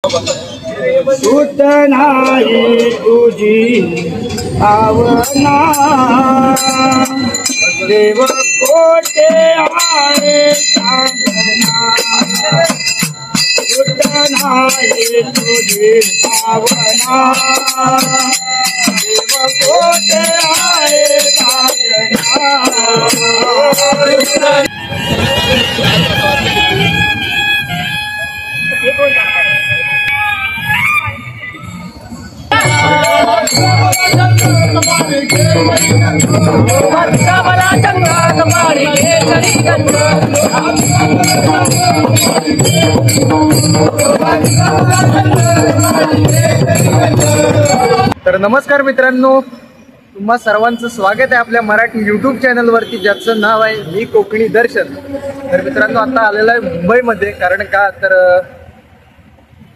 सुत नाही तुझी भावना देव कोटे आहे सांगना सुत नाही तुझी भावना देव कोटे आहे सांगना तर नमस्कार मित्रांनो, तुम्हा सर्वांचं स्वागत आहे आपल्या मराठी यूट्यूब चॅनलवरती, ज्याचं नाव आहे मी कोकणी दर्शन. तर मित्रांनो, आता आलेला आहे मुंबईमध्ये. कारण का तर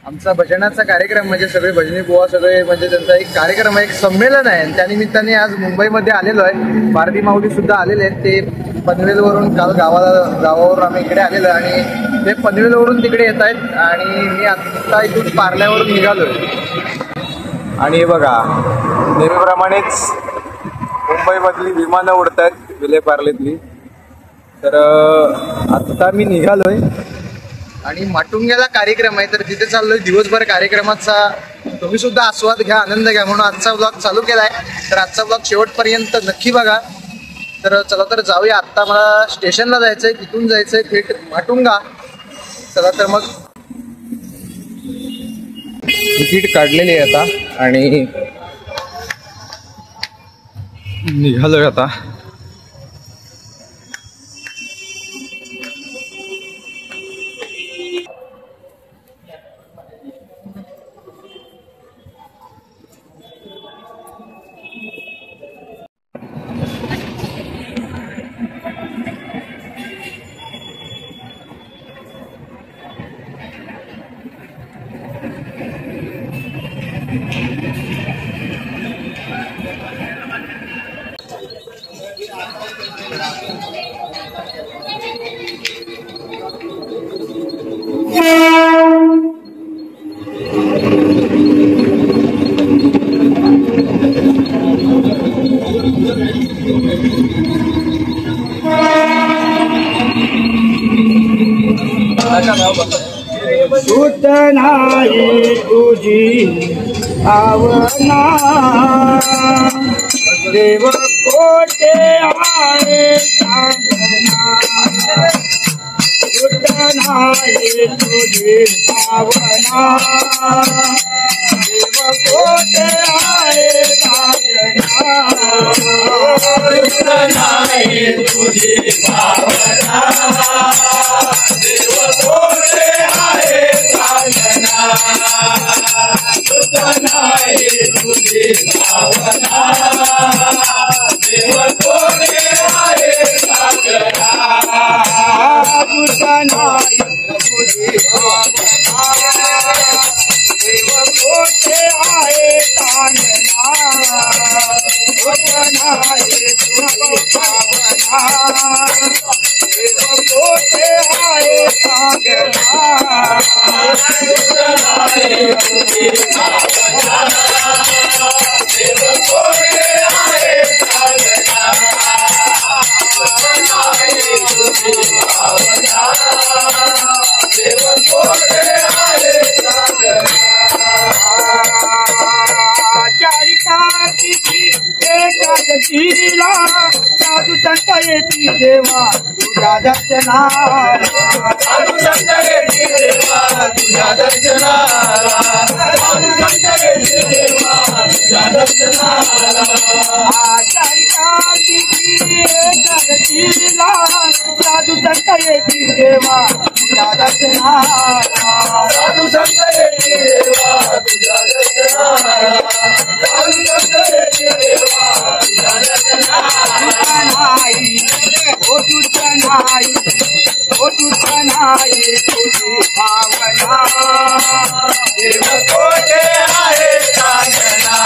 आमचा भजनाचा कार्यक्रम म्हणजे सगळे भजनी बुवा सगळे म्हणजे त्यांचा एक कार्यक्रम आहे, एक संमेलन आहे. आणि त्यानिमित्ताने आज मुंबईमध्ये आलेलो आहे. भारती माऊली सुद्धा आलेले आहेत. ते पनवेलवरून काल गावावरून आम्ही इकडे आलेलो आहे आणि ते पनवेलवरून तिकडे येत आहेत. आणि मी आत्ता इथून पार्ल्यावरून निघालो आहे. आणि हे बघा, नेहमीप्रमाणेच मुंबईमधली विमानं उडत आहेत विलेपार्लेतली. तर आत्ता मी निघालोय आणि माटुंग्याला कार्यक्रम आहे, तर तिथे चाललोय. दिवसभर कार्यक्रमाचा तुम्ही सुद्धा आस्वाद घ्या, आनंद घ्या म्हणून आजचा ब्लॉग चालू केलाय. तर आजचा ब्लॉग शेवटपर्यंत नक्की बघा. तर चला तर जाऊया. आत्ता मला स्टेशनला जायचंय, तिथून जायचंय थेट माटुंगा. चला तर मग तिकीट काढलेली आहे आता आणि निघालोय आता. सुत नाही तुझी भावना देव कोटे आहे सांगना सुत नाही तुझी भावना देव कोटे आहे सांगना सुत नाही तुझी भावना देव कोटे आहे सांगना सुत नाही तुझी भावना देव कोटे आहे सांगना सुत नाही तुझी भावना देव कोटे आहे सांगना सुत नाही तुझी भावना देव कोटे आहे सांगना सुत नाही तुझी भावना देव कोटे आहे सांगना सुत नाही तुझी भावना देव कोटे आहे एकादशीला साधू संत येती देवा तुझ्या दर्शनाला साधू संत येती देवा तुझ्या दर्शनाला साधू संत येती देवा तुझ्या दर्शनाला आषाढी कार्तिकी एकादशीला साधू संत येती देवा तुझ्या दर्शनाला साधू संत येती देवा तुझ्या दर्शनाला साधू संत येती देवा तुझ्या दर्शनाला ओ तुझ्या नाही ओ तुझ्या नाही तुझी भावना देव कोटे आहे सांगना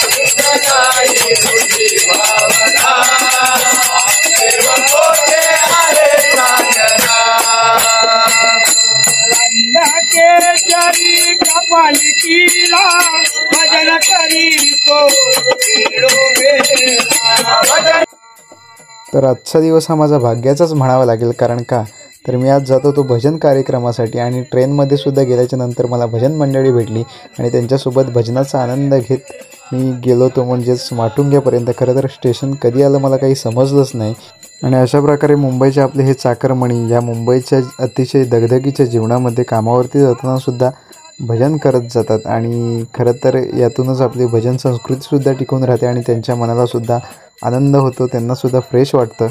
तुझ्या नाही तुझी भावना देव कोटे आहे सांगना आई कपालिकीला भजन करीतो भजन. तर आजचा दिवस हा माझा भाग्याचाच म्हणावा लागेल. कारण का तर मी आज जातो तो भजन कार्यक्रमासाठी आणि ट्रेनमध्ये सुद्धा गेल्याच्या नंतर मला भजन मंडळी भेटली आणि त्यांच्यासोबत भजनाचा आनंद घेत मी गेलो तो म्हणजेच माटुंग्यापर्यंत. खरं तर स्टेशन कधी आलं मला काही समजलंच नाही. आणि अशा प्रकारे मुंबईचे आपले हे चाकरमणी या मुंबईच्या अतिशय दगदगीच्या जीवनामध्ये कामावरती जातानासुद्धा भजन करत जातात आणि खरं तर यातूनच आपली भजन संस्कृतीसुद्धा टिकून राहते आणि त्यांच्या मनालासुद्धा आनंद होतो, त्यांनासुद्धा फ्रेश वाटतं.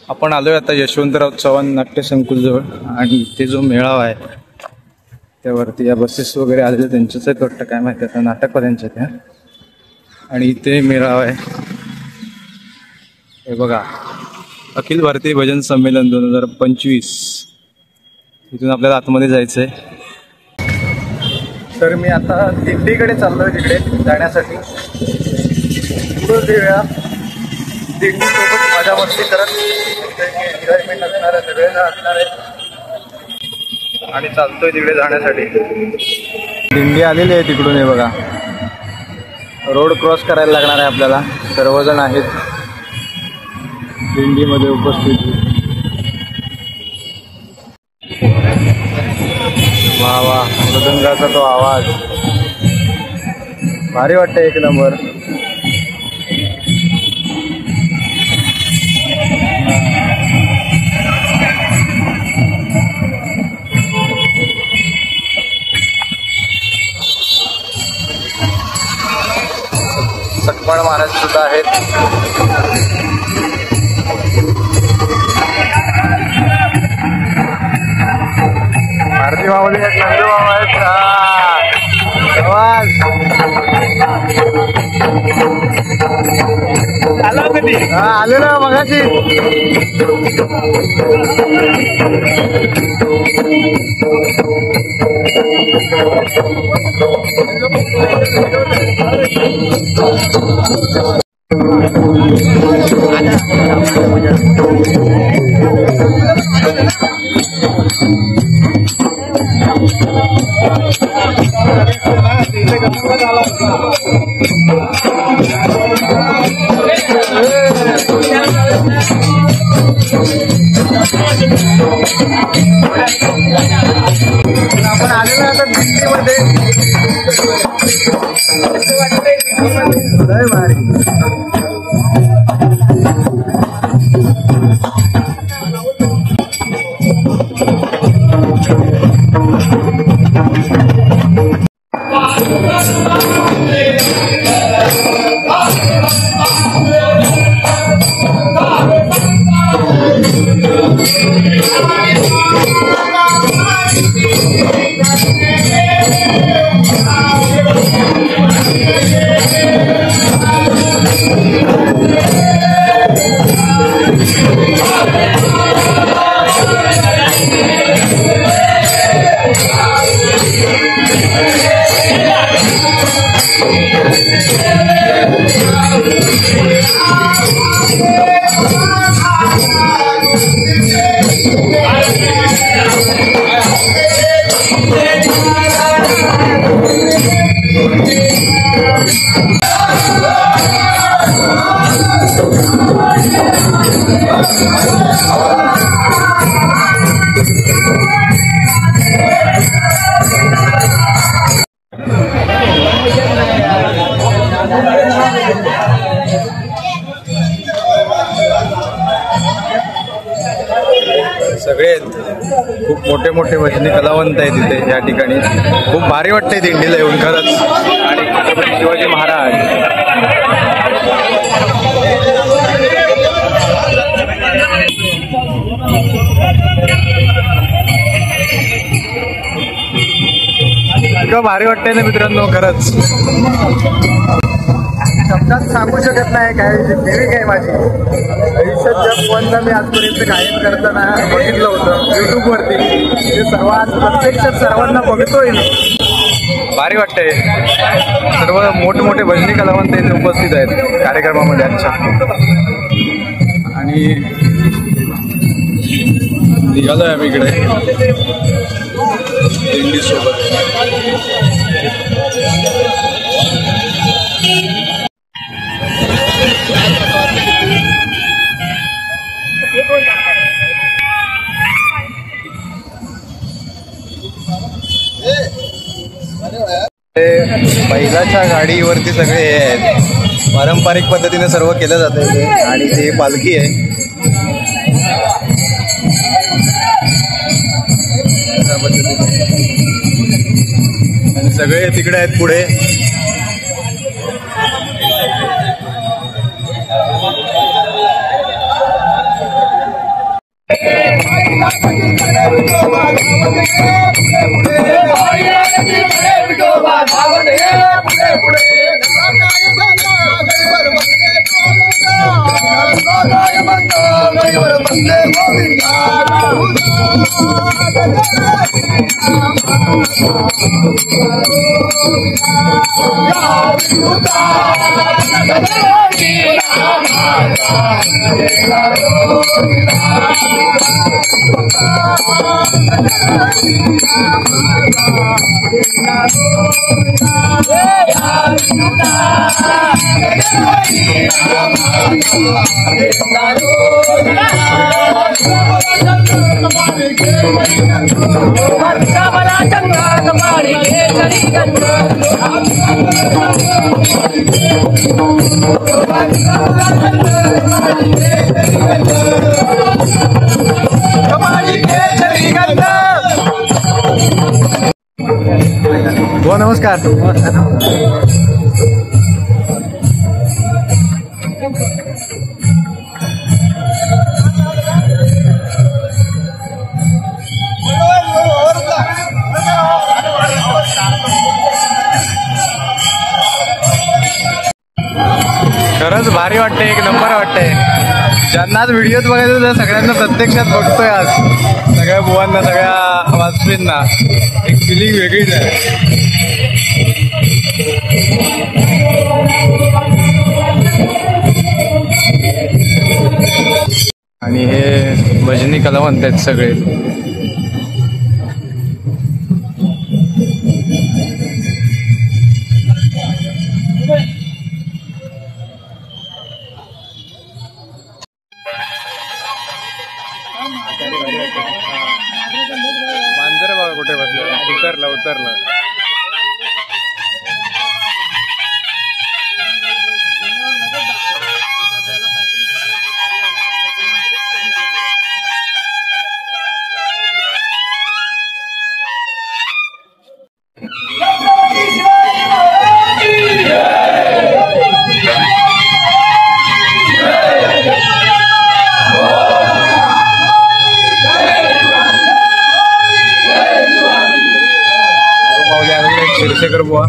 आपण आलोय आता यशवंतराव चव्हाण नाट्य संकुलजवळ आणि इथे जो मेळावा आहे त्यावरती या बसेस वगैरे आलेले त्यांच्याच आहेत वाटतं, काय माहिती आता नाटकवाल्यांच्या त्या. आणि इथे मेळावा आहे हे बघा, अखिल भारतीय भजन संमेलन 2025. इथून आपल्याला आतमध्ये जायचंय. तर मी आता दिंडीकडे चाललोय तिकडे जाण्यासाठी. पुढं देऊया दिंडीसोबत मजा मस्ती करत एन्जॉयमेंट असणार आहे, सगळेजण असणार आहे आणि चालतोय तिकडे जाण्यासाठी. दिंडी आलेली आहे तिकडून हे बघा. रोड क्रॉस करायला लागणार आहे आपल्याला. सर्वजण आहेत दिंडीमध्ये उपस्थित. वा वा, मृदंगाचा तो आवाज भारी वाटतं, एक नंबर. सकपाळ महाराज सुद्धा आहेत. आरती माऊली आहेत, नंदू बाबा आहेत. आवाज आले ना मगाशी. आपण आलेलो आता दिंडीमध्ये. लय भारी. सगळे खूप मोठे मोठे भजनी कलावंत आहेत तिथे या ठिकाणी. खूप भारी वाटते दिंडीला येऊन खरंच. आणि छत्रपती शिवाजी महाराज इतकं भारी वाटतंय ना मित्रांनो खरंच. शब्दात सांगू शकत नाही काय फेरी काय माझी आयुष्यात ज्या फोनला मी आजपर्यंत गायन करताना बघितलं होतं युट्यूबवरती ते सर्व आज प्रत्यक्षात सर्वांना बघतोय मी. भारी वाटतंय. सर्व मोठमोठे भजनी कलावंत इथे उपस्थित आहेत कार्यक्रमामध्ये आजच्या. आणि निघालोय आम्ही इकडे दिंडी सोबत. बैलाच्या गाडीवरती सगळे हे आहेत. पारंपरिक पद्धतीने सर्व केलं जातं आणि ती पालखी आहे. आणि सगळे तिकडे आहेत पुढे. हो नमस्कार. खरंच भारी वाटते. एक नंबर वाटते. ज्यांना आज व्हिडिओत बघायचं तर सगळ्यांना प्रत्यक्षात बघतोय आज. सगळ्या बुवांना सगळ्या वाजपेयींना एक फिलिंग वेगळीच आहे. आणि हे भजनी कलावंत आहेत सगळे. मांजर बघा कुठे बसलं. उतरलं. शिरसेकर बुवा.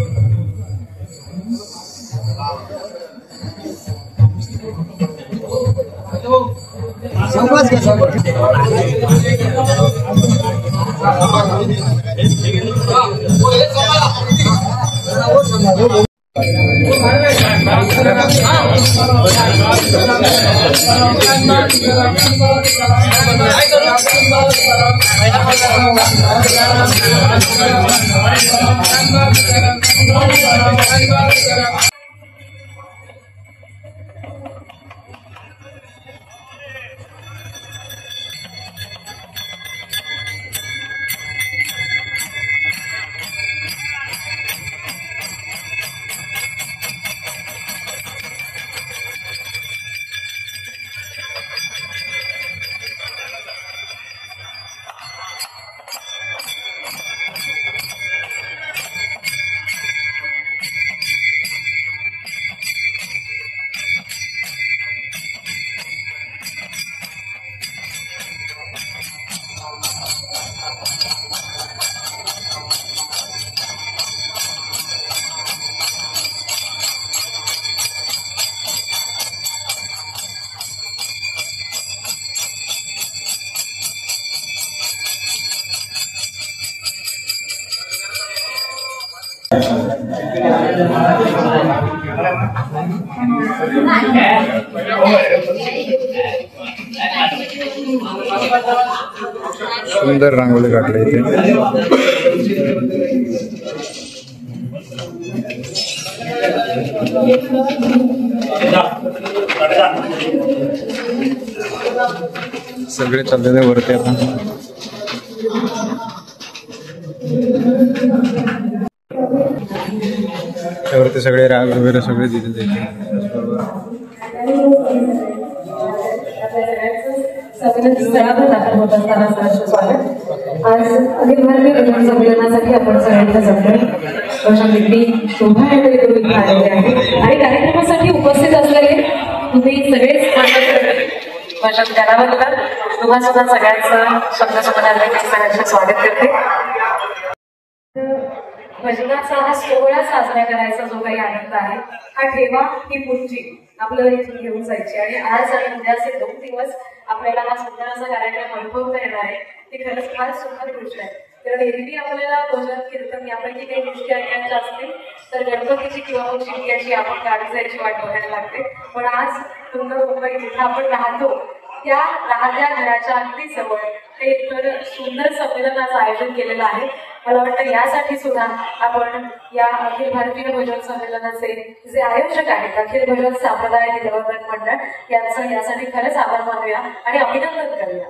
सुंदर रांगोळी काढली इथे. सगळे चाललेले वरती आता. त्यावरती सगळे राग वगैरे सगळे दिलेले आज अखिल भारतीय भजन संमेलनासाठी आपण सगळ्यांना जमलोय. शोभायात्रे करून आलेले आहे आणि कार्यक्रमासाठी उपस्थित असलेले तुम्ही सगळेच भजन गाण्याबद्दल तुम्हा सुद्धा सगळ्यांचं शब्द सगळ्यांचं स्वागत करते. भजनाचा हा सोहळा साजरा करायचा जो काही आनंद आहे हा ठेवा ही पुंजी आपल्याला इथून घेऊन जायची आणि आज आणि उद्याचे 2 दिवस आपल्याला हा सुंदर असा कार्यक्रम अनुभवता येणार आहे. ती खरंच फार सुंदर गोष्ट आहे. कारण एरवी आपल्याला भजन कीर्तन यापैकी काही गोष्टी ऐकायच्या असतील तर गणपतीची किंवा मग शिमग्याची आपण गाडी जायची वाट बघायला लागते. पण आज सुंदर मुंबई जिथे आपण राहतो त्या राहत्या घराच्या अगदी जवळ हे तर सुंदर संमेलनाचं आयोजन केलेलं आहे. मला वाटतं यासाठी सुद्धा आपण या अखिल भारतीय भजन संमेलनाचे जे आयोजक आहेत अखिल भजन संप्रदाय निवर्धन मंडळ यांचं यासाठी खरंच आभार मानूया आणि अभिनंदन करूया.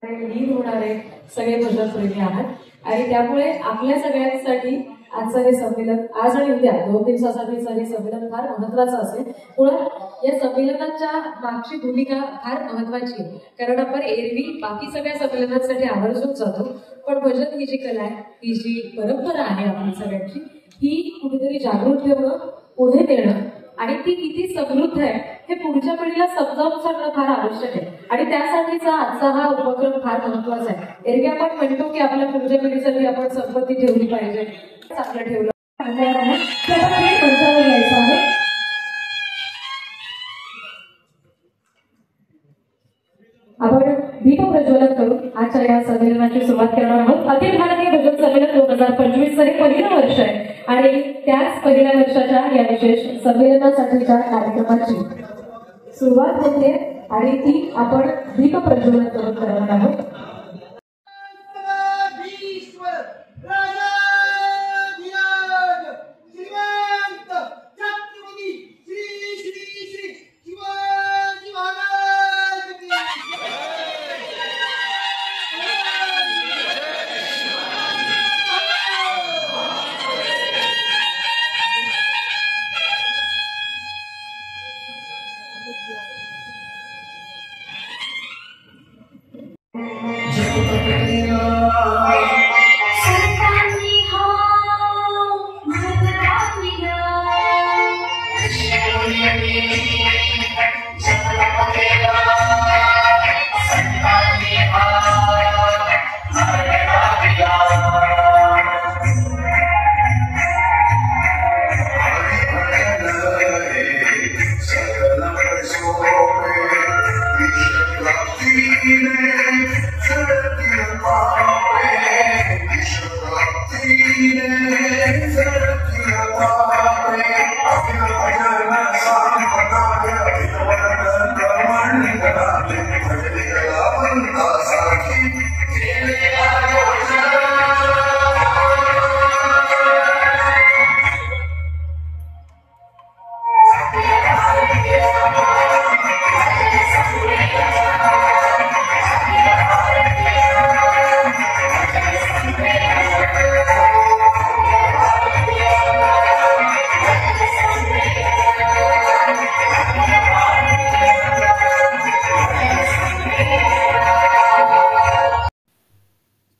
लीन होणारे सगळे भजन प्रेमी आहात आणि त्यामुळे आपल्या सगळ्यांसाठी आजचं हे संमेलन आज आणि उद्या 2 दिवसासाठीचं हे संमेलन फार महत्वाचं असेल. मुळात या संमेलनाच्या मागची भूमिका फार महत्वाची आहे. कारण आपण एरवी बाकी सगळ्या संमेलनांसाठी आवर्जून जातो पण भजन ही जी कला आहे ही जी परंपरा आहे आपली सगळ्यांची ही कुठेतरी जागृत ठेवणं पुढे नेणं आणि ती किती समृद्ध आहे हे पुढच्या पिढीला समजावून सांगणं फार आवश्यक आहे आणि त्यासाठीचा आजचा हा उपक्रम फार महत्वाचा आहे. एरवी आपण म्हणतो की आपल्या पुढच्या पिढीसाठी आपण संपत्ती ठेवली पाहिजे. आपलं ठेवलं मंचावर यायचं आहे. आपण दीप प्रज्वलन करून आजच्या या संमेलनाची सुरुवात करणार आहोत. अखिल भारतीय भजन संमेलन 2025 हे पहिलं वर्ष आहे आणि त्याच पहिल्या वर्षाच्या या विशेष संमेलनासाठीच्या कार्यक्रमाची सुरुवात होते आणि ती आपण दीप प्रज्वलन करून करणार आहोत.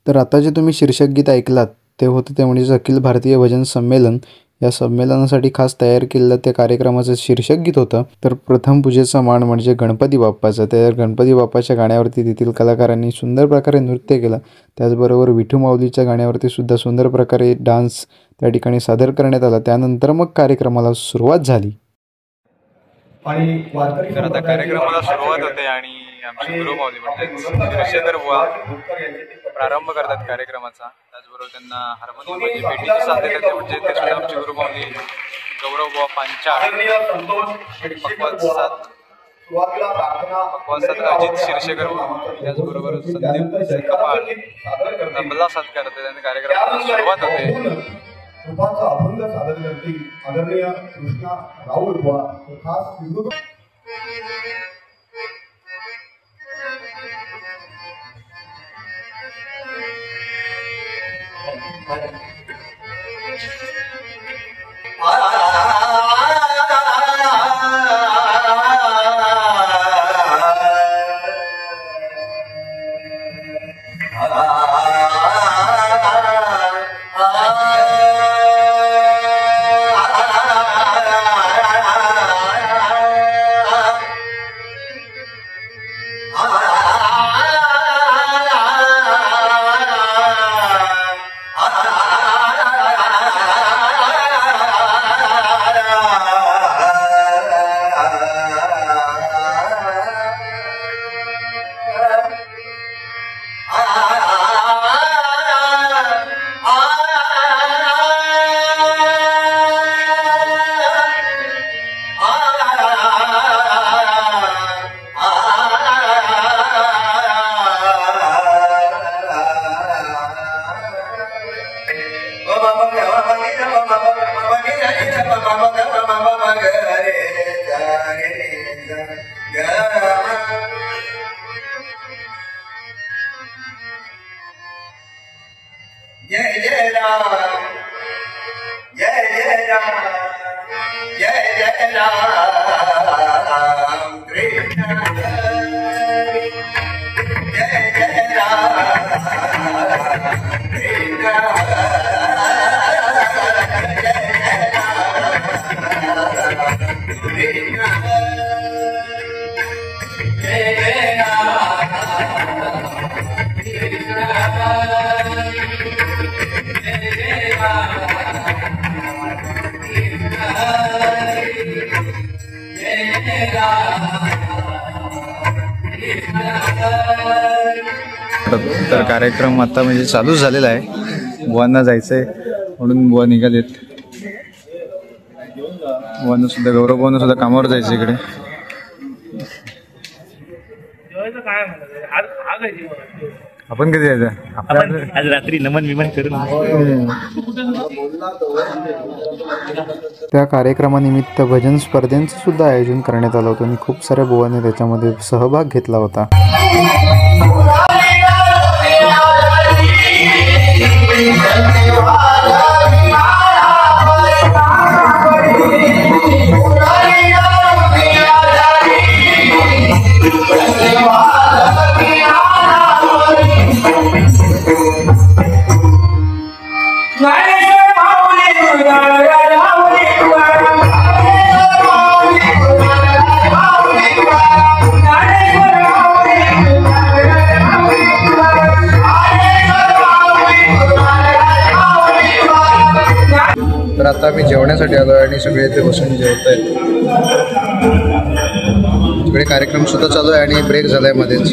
तर आता जे तुम्ही शीर्षक गीत ऐकलात ते होतं ते म्हणजे अखिल भारतीय भजन संमेलन. या संमेलनासाठी खास तयार केलेलं त्या कार्यक्रमाचं शीर्षक गीत होतं. तर प्रथम पूजेचा मान म्हणजे गणपती बाप्पाचा. त्या गणपती बाप्पाच्या गाण्यावरती तेथील कलाकारांनी सुंदर प्रकारे नृत्य केलं. त्याचबरोबर विठू माऊलीच्या गाण्यावरती सुद्धा सुंदर प्रकारे डान्स त्या ठिकाणी सादर करण्यात आला. त्यानंतर मग कार्यक्रमाला सुरुवात झाली. तर आता कार्यक्रमाला सुरुवात होते आणि आमचे गुरु माऊली म्हणजे ऋषेंद्र बुवा प्रारंभ करतात कार्यक्रमाचा. त्याचबरोबर त्यांना हार्मोनियम म्हणजे पेटीची साथ देतात म्हणजे ते सुद्धा आमचे गुरु माऊली गौरव गौरव पांचाळ, पक्वासात अजित शिरशेकर, त्याचबरोबर संदीप कपाळ तबला साथ करते आणि कार्यक्रमाची सुरुवात होते. कृपाचा अभंग सादर करतील आदरणीय कृष्णा राऊळ बुवा खास सिंधुदुर्ग. जय जय राम, जय जय राम, जय जय राम कृष्ण, जय जय राम कृष्ण, जय जय राम कृष्ण, जय जय तर कार्यक्रम आता म्हणजे चालू झालेला आहे. बुवांना जायचंय म्हणून बुवा निघालेत. बुवांना सुद्धा गौरव बुवांना सुद्धा कामावर जायचं इकडे. आपण कधी जायचं? आज रात्री नमन विमन करून त्या कार्यक्रमानिमित्त भजन स्पर्धेंचं सुद्धा आयोजन करण्यात आलं होतं आणि खूप साऱ्या बुवांनी त्याच्यामध्ये सहभाग घेतला होता. तर आता आम्ही जेवण्यासाठी आलो आहे आणि सगळे इथे बसून जेवत आहेत. सगळे कार्यक्रम सुद्धा चालू आहे आणि ब्रेक झालाय मध्येच.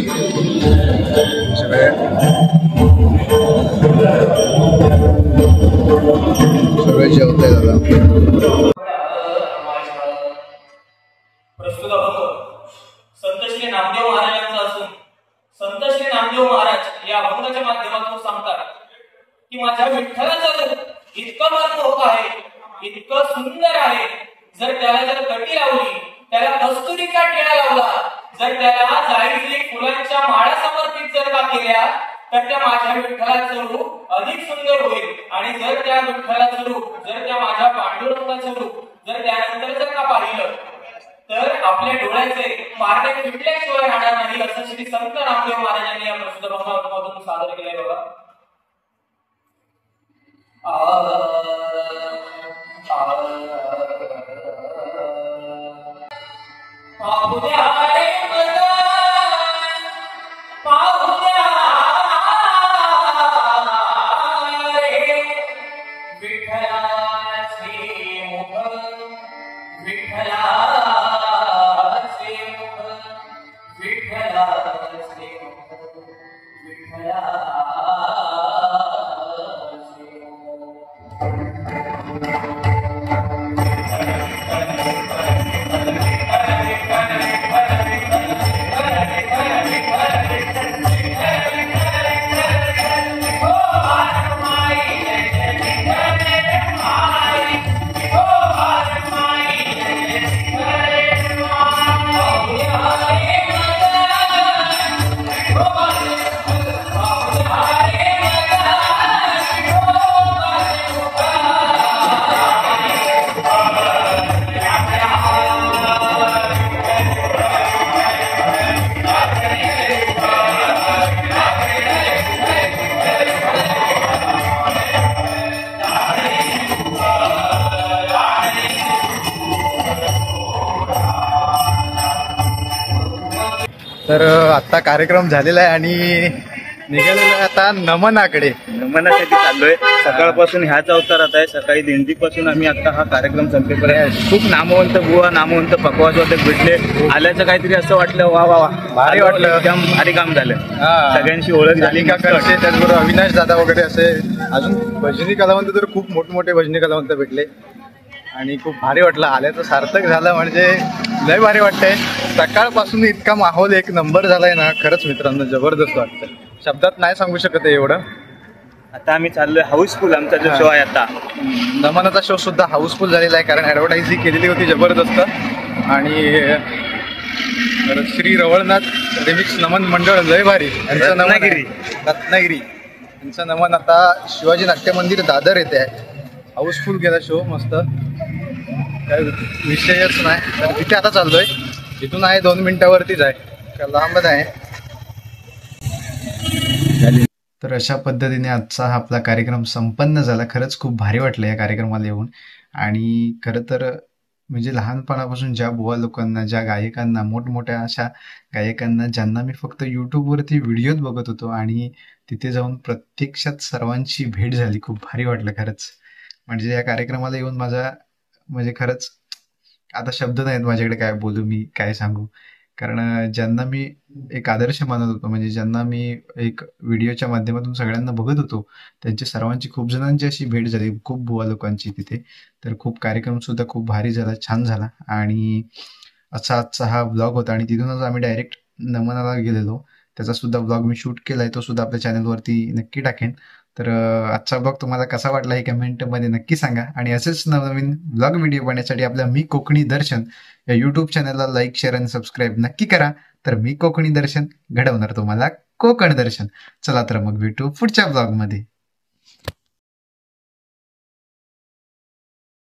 सगळे जेवत आहेत आता. प्रस्तुत अभंग संत श्री नामदेव महाराजांचा असून संत श्री नामदेव महाराज या अभंगाच्या माध्यमातून सांगतात की माझ्या विठ्ठलाचं रूप इतकं मनमोहक आहे, इतकं सुंदर आहे. जर त्याला कटी लावली, त्याला कस्तुरीचा टिळा लावला, जर त्याला जाळी फुलांच्या माळा समर्पित जर का केल्या तर त्या माझ्या विठ्ठलाचं रूप अधिक सुंदर होईल. आणि जर त्या विठ्ठलाचं रूप, जर त्या माझ्या पांडुरंगाचं रूप जर त्यानंतर जर का पाहिलं तर आपल्या डोळ्याचे पारणे फिटल्याशिवाय राहणार नाही, असं श्री संत नामदेव महाराजांनी या प्रसिद्ध अभंगातून सादर केलंय बघा. तर आत्ता कार्यक्रम झालेला आहे आणि निघालेलो आहे आता नमनाकडे. नमनासाठी चाललोय. सकाळपासून ह्याच अवतारात आहे. सकाळी दिंडीपासून आम्ही आता हा कार्यक्रम संपेपर्यंत खूप नामवंत बुवा, नामवंत पकवासवादक भेटले. आल्याचं काहीतरी असं वाटलं, वा वा वा, भारी वाटलं. एकदम भारी काम झालं. सगळ्यांची ओळख झाली. का करते, त्याचबरोबर अविनाश दादा वगैरे असे अजून भजनी कलावंत तर खूप मोठमोठे भजनी कलावंत भेटले आणि खूप भारी वाटलं. आल्याचं सार्थक झालं म्हणजे लय भारी वाटतंय. सकाळपासून इतका माहोल एक नंबर झालाय ना, खरंच मित्रांनो जबरदस्त वाटतं. शब्दात नाही सांगू शकत आहे एवढं. आता आम्ही चाललोय हाऊसफुल. आमचा जो शो आहे आता नमनाचा शो सुद्धा हाऊसफुल झालेला आहे कारण ॲडव्हर्टाईज ही केलेली होती जबरदस्त. आणि श्री रवळनाथ रिमिक्स नमन मंडळ लय भारी यांचं नमन आहे. रत्नागिरी यांचं नमन आता शिवाजी नाट्य मंदिर दादर येते आहे. हाऊसफुल गेला शो, मस्त, काय विषयच नाही. तर तिथे आता चाललोय. इथून आहे 2 मिनिटावरतीच आहे, लांबच आहे. तर अशा पद्धतीने आजचा हा आपला कार्यक्रम संपन्न झाला. खरंच खूप भारी वाटलं या कार्यक्रमाला येऊन. आणि खरं तर म्हणजे लहानपणापासून ज्या बुवा लोकांना, ज्या गायकांना, मोठमोठ्या अशा गायकांना ज्यांना मी फक्त यूट्यूबवरती व्हिडिओज बघत होतो आणि तिथे जाऊन प्रत्यक्षात सर्वांची भेट झाली. खूप भारी वाटलं खरंच. म्हणजे या कार्यक्रमाला येऊन माझा म्हणजे खरंच आता शब्द नाहीत माझ्याकडे काय बोलू, मी काय सांगू. कारण ज्यांना मी एक आदर्श मानत होतो, म्हणजे ज्यांना मी एक व्हिडिओच्या माध्यमातून सगळ्यांना बघत होतो, त्यांची सर्वांची खूप जणांची अशी भेट झाली, खूप बुवा लोकांची तिथे. तर खूप कार्यक्रम सुद्धा खूप भारी झाला, छान झाला. आणि असा आजचा हा ब्लॉग होता. आणि तिथूनच आम्ही डायरेक्ट नमनाला गेलेलो. त्याचा सुद्धा ब्लॉग मी शूट केलाय, तो सुद्धा आपल्या चॅनलवरती नक्की टाकेन. तर आजचा ब्लॉग तुम्हाला कसा वाटला हे कमेंटमध्ये नक्की सांगा. आणि असेच नवनवीन ब्लॉग व्हिडिओ पाहण्यासाठी आपल्या मी कोकणी दर्शन या यूट्यूब चॅनलला लाईक, शेअर आणि सबस्क्राईब नक्की करा. तर मी कोकणी दर्शन घडवणार तुम्हाला कोकण दर्शन. चला तर मग भेटू पुढच्या ब्लॉगमध्ये.